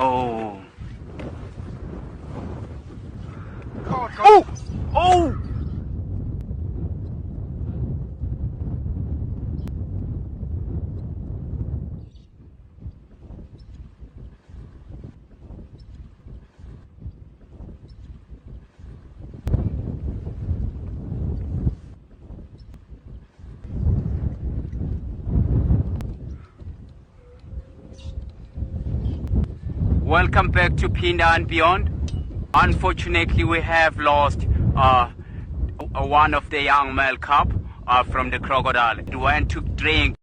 Oh. God, God. Oh! Oh! Welcome back to Pinda and Beyond. Unfortunately, we have lost one of the young male cub from the crocodile. It went to drink.